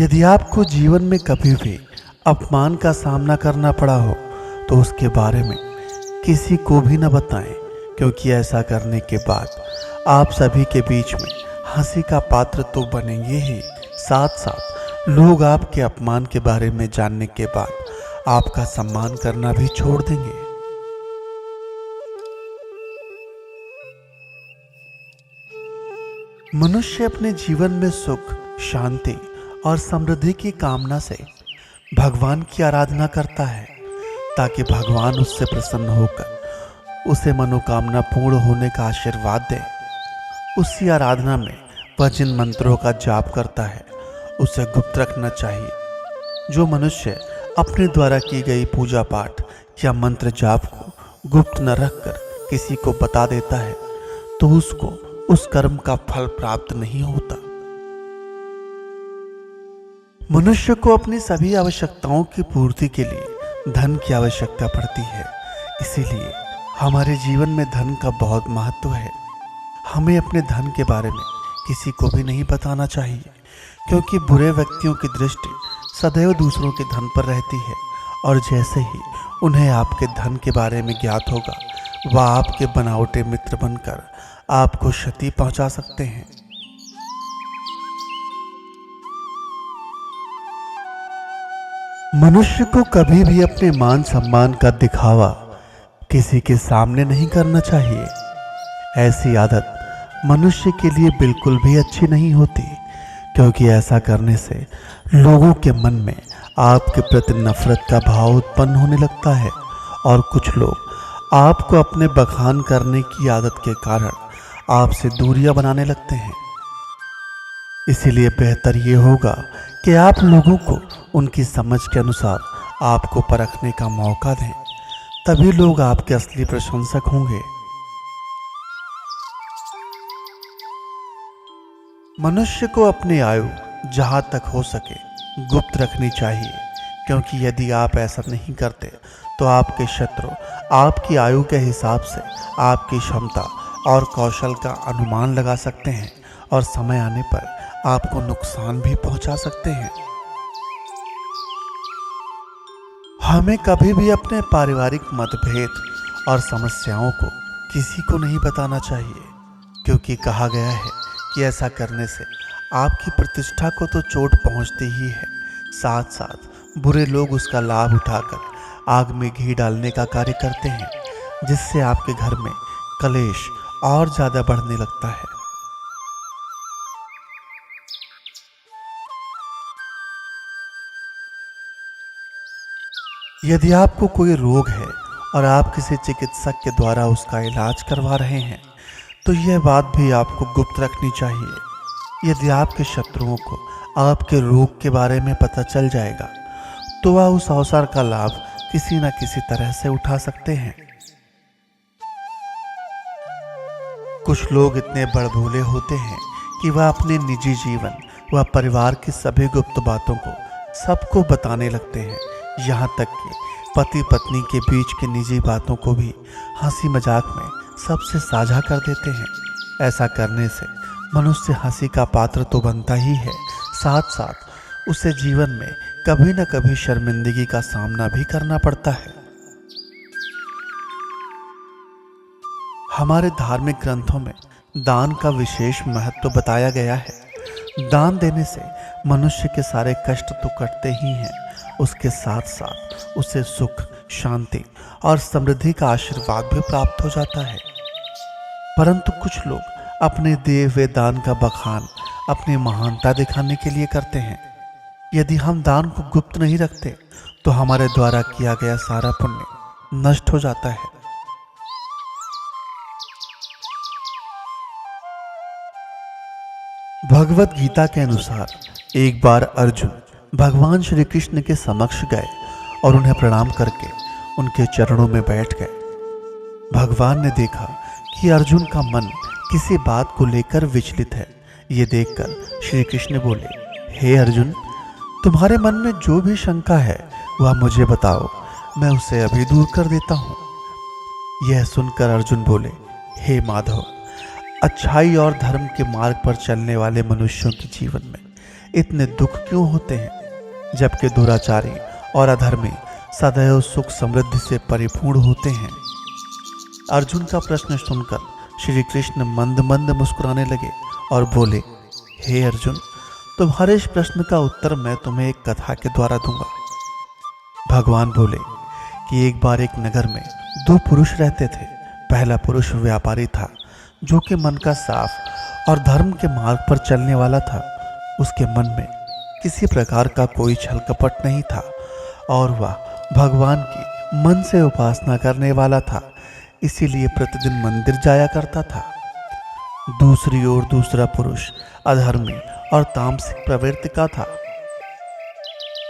यदि आपको जीवन में कभी भी अपमान का सामना करना पड़ा हो तो उसके बारे में किसी को भी न बताएं, क्योंकि ऐसा करने के बाद आप सभी के बीच में हंसी का पात्र तो बनेंगे ही, साथ साथ लोग आपके अपमान के बारे में जानने के बाद आपका सम्मान करना भी छोड़ देंगे। मनुष्य अपने जीवन में सुख, शांति और समृद्धि की कामना से भगवान की आराधना करता है, ताकि भगवान उससे प्रसन्न होकर उसे मनोकामना पूर्ण होने का आशीर्वाद दे। उसी आराधना में वह जिन मंत्रों का जाप करता है उसे गुप्त रखना चाहिए। जो मनुष्य अपने द्वारा की गई पूजा पाठ या मंत्र जाप को गुप्त न रखकर किसी को बता देता है तो उसको उस कर्म का फल प्राप्त नहीं होता। मनुष्य को अपनी सभी आवश्यकताओं की पूर्ति के लिए धन की आवश्यकता पड़ती है, इसीलिए हमारे जीवन में धन का बहुत महत्व है। हमें अपने धन के बारे में किसी को भी नहीं बताना चाहिए, क्योंकि बुरे व्यक्तियों की दृष्टि सदैव दूसरों के धन पर रहती है और जैसे ही उन्हें आपके धन के बारे में ज्ञात होगा वह आपके बनावटे मित्र बनकर आपको क्षति पहुंचा सकते हैं। मनुष्य को कभी भी अपने मान सम्मान का दिखावा किसी के सामने नहीं करना चाहिए। ऐसी आदत मनुष्य के लिए बिल्कुल भी अच्छी नहीं होती, क्योंकि ऐसा करने से लोगों के मन में आपके प्रति नफरत का भाव उत्पन्न होने लगता है और कुछ लोग आपको अपने बखान करने की आदत के कारण आपसे दूरियां बनाने लगते हैं। इसीलिए बेहतर ये होगा कि आप लोगों को उनकी समझ के अनुसार आपको परखने का मौका दें, तभी लोग आपके असली प्रशंसक होंगे। मनुष्य को अपनी आयु जहां तक हो सके गुप्त रखनी चाहिए, क्योंकि यदि आप ऐसा नहीं करते तो आपके शत्रु आपकी आयु के हिसाब से आपकी क्षमता और कौशल का अनुमान लगा सकते हैं और समय आने पर आपको नुकसान भी पहुंचा सकते हैं। हमें कभी भी अपने पारिवारिक मतभेद और समस्याओं को किसी को नहीं बताना चाहिए, क्योंकि कहा गया है कि ऐसा करने से आपकी प्रतिष्ठा को तो चोट पहुंचती ही है, साथ साथ बुरे लोग उसका लाभ उठाकर आग में घी डालने का कार्य करते हैं, जिससे आपके घर में कलेश और ज्यादा बढ़ने लगता है। यदि आपको कोई रोग है और आप किसी चिकित्सक के द्वारा उसका इलाज करवा रहे हैं तो यह बात भी आपको गुप्त रखनी चाहिए। यदि आपके शत्रुओं को आपके रोग के बारे में पता चल जाएगा तो वह उस अवसर का लाभ किसी न किसी तरह से उठा सकते हैं। कुछ लोग इतने बड़भोले होते हैं कि वह अपने निजी जीवन व परिवार की सभी गुप्त बातों को सबको बताने लगते हैं, यहाँ तक कि पति पत्नी के बीच की निजी बातों को भी हंसी मजाक में सबसे साझा कर देते हैं। ऐसा करने से मनुष्य हंसी का पात्र तो बनता ही है, साथ साथ उसे जीवन में कभी न कभी शर्मिंदगी का सामना भी करना पड़ता है। हमारे धार्मिक ग्रंथों में दान का विशेष महत्व बताया गया है। दान देने से मनुष्य के सारे कष्ट तो कटते ही हैं, उसके साथ साथ उसे सुख, शांति और समृद्धि का आशीर्वाद भी प्राप्त हो जाता है। परंतु कुछ लोग अपने दिए हुए दान का बखान अपनी महानता दिखाने के लिए करते हैं। यदि हम दान को गुप्त नहीं रखते तो हमारे द्वारा किया गया सारा पुण्य नष्ट हो जाता है। भगवत गीता के अनुसार एक बार अर्जुन भगवान श्री कृष्ण के समक्ष गए और उन्हें प्रणाम करके उनके चरणों में बैठ गए। भगवान ने देखा कि अर्जुन का मन किसी बात को लेकर विचलित है। ये देखकर श्री कृष्ण बोले, हे अर्जुन, तुम्हारे मन में जो भी शंका है वह मुझे बताओ, मैं उसे अभी दूर कर देता हूँ। यह सुनकर अर्जुन बोले, हे माधव, अच्छाई और धर्म के मार्ग पर चलने वाले मनुष्यों के जीवन में इतने दुख क्यों होते हैं, जबकि दुराचारी और अधर्मी सदैव सुख समृद्धि से परिपूर्ण होते हैं। अर्जुन का प्रश्न सुनकर श्री कृष्ण मंद मंद मुस्कुराने लगे और बोले, हे अर्जुन, तुम्हारे इस प्रश्न का उत्तर मैं तुम्हें एक कथा के द्वारा दूंगा। भगवान बोले कि एक बार एक नगर में दो पुरुष रहते थे। पहला पुरुष व्यापारी था, जो कि मन का साफ और धर्म के मार्ग पर चलने वाला था। उसके मन में किसी प्रकार का कोई छल कपट नहीं था और वह भगवान की मन से उपासना करने वाला था, इसीलिए प्रतिदिन मंदिर जाया करता था। दूसरी ओर दूसरा पुरुष अधर्मी और तामसिक प्रवृत्ति का था।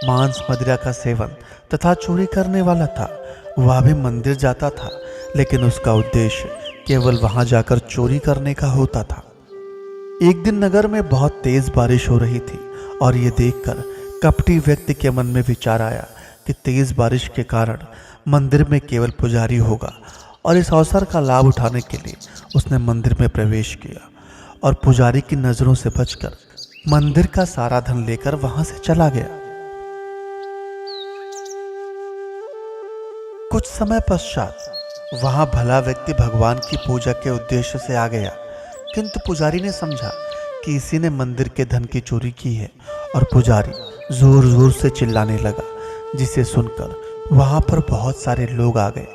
मांस मदिरा का सेवन तथा चोरी करने वाला था। वह भी मंदिर जाता था, लेकिन उसका उद्देश्य केवल वहां जाकर चोरी करने का होता था। एक दिन नगर में बहुत तेज बारिश हो रही थी और ये देखकर कपटी व्यक्ति के मन में विचार आया कि तेज बारिश के कारण मंदिर में केवल पुजारी होगा, और इस अवसर का लाभ उठाने के लिए उसने मंदिर में प्रवेश किया और पुजारी की नजरों से बचकर मंदिर का सारा धन लेकर वहां से चला गया। कुछ समय पश्चात वहां भला व्यक्ति भगवान की पूजा के उद्देश्य से आ गया, किंतु पुजारी ने समझा कि इसी ने मंदिर के धन की चोरी की है और पुजारी जोर जोर से चिल्लाने लगा, जिसे सुनकर वहां पर बहुत सारे लोग आ गए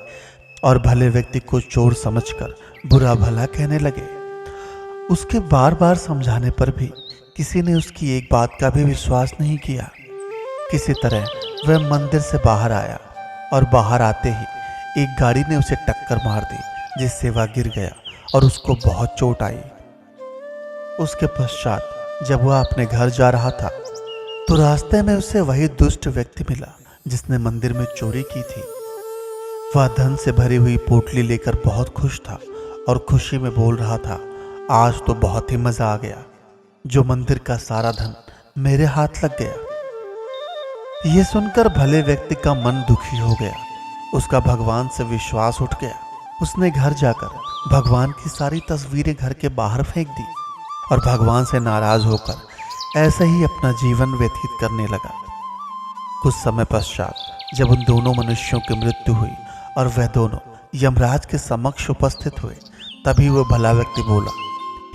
और भले व्यक्ति को चोर समझकर बुरा भला कहने लगे। उसके बार बार समझाने पर भी किसी ने उसकी एक बात का भी विश्वास नहीं किया। किसी तरह वह मंदिर से बाहर आया और बाहर आते ही एक गाड़ी ने उसे टक्कर मार दी, जिससे वह गिर गया और उसको बहुत चोट आई। उसके पश्चात जब वह अपने घर जा रहा था तो रास्ते में उसे वही दुष्ट व्यक्ति मिला जिसने मंदिर में चोरी की थी। वह धन से भरी हुई पोटली लेकर बहुत खुश था और खुशी में बोल रहा था, आज तो बहुत ही मजा आ गया, जो मंदिर का सारा धन मेरे हाथ लग गया। यह सुनकर भले व्यक्ति का मन दुखी हो गया। उसका भगवान से विश्वास उठ गया। उसने घर जाकर भगवान की सारी तस्वीरें घर के बाहर फेंक दी और भगवान से नाराज होकर ऐसे ही अपना जीवन व्यतीत करने लगा। कुछ समय पश्चात जब उन दोनों मनुष्यों की मृत्यु हुई और वह दोनों यमराज के समक्ष उपस्थित हुए, तभी वह भला व्यक्ति बोला,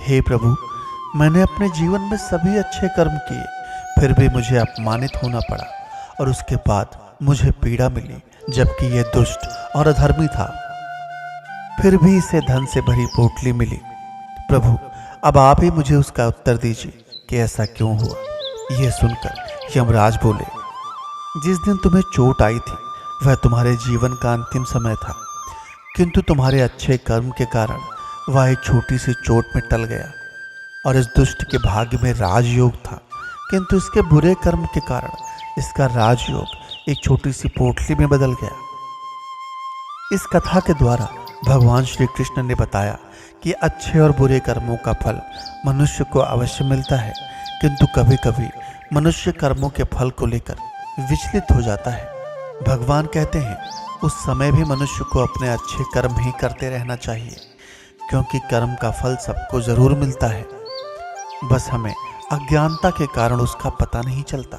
हे प्रभु, मैंने अपने जीवन में सभी अच्छे कर्म किए, फिर भी मुझे अपमानित होना पड़ा और उसके बाद मुझे पीड़ा मिली, जबकि यह दुष्ट और अधर्मी था। फिर भी इसे धन से भरी पोटली मिली। प्रभु, अब आप ही मुझे उसका उत्तर दीजिए कि ऐसा क्यों हुआ। यह सुनकर यमराज बोले, जिस दिन तुम्हें चोट आई थी वह तुम्हारे जीवन का अंतिम समय था, किंतु तुम्हारे अच्छे कर्म के कारण वह एक छोटी सी चोट में टल गया। और इस दुष्ट के भाग्य में राजयोग था, किंतु इसके बुरे कर्म के कारण इसका राजयोग एक छोटी सी पोटली में बदल गया। इस कथा के द्वारा भगवान श्री कृष्ण ने बताया कि अच्छे और बुरे कर्मों का फल मनुष्य को अवश्य मिलता है, किंतु कभी कभी मनुष्य कर्मों के फल को लेकर विचलित हो जाता है। भगवान कहते हैं उस समय भी मनुष्य को अपने अच्छे कर्म ही करते रहना चाहिए, क्योंकि कर्म का फल सबको जरूर मिलता है, बस हमें अज्ञानता के कारण उसका पता नहीं चलता।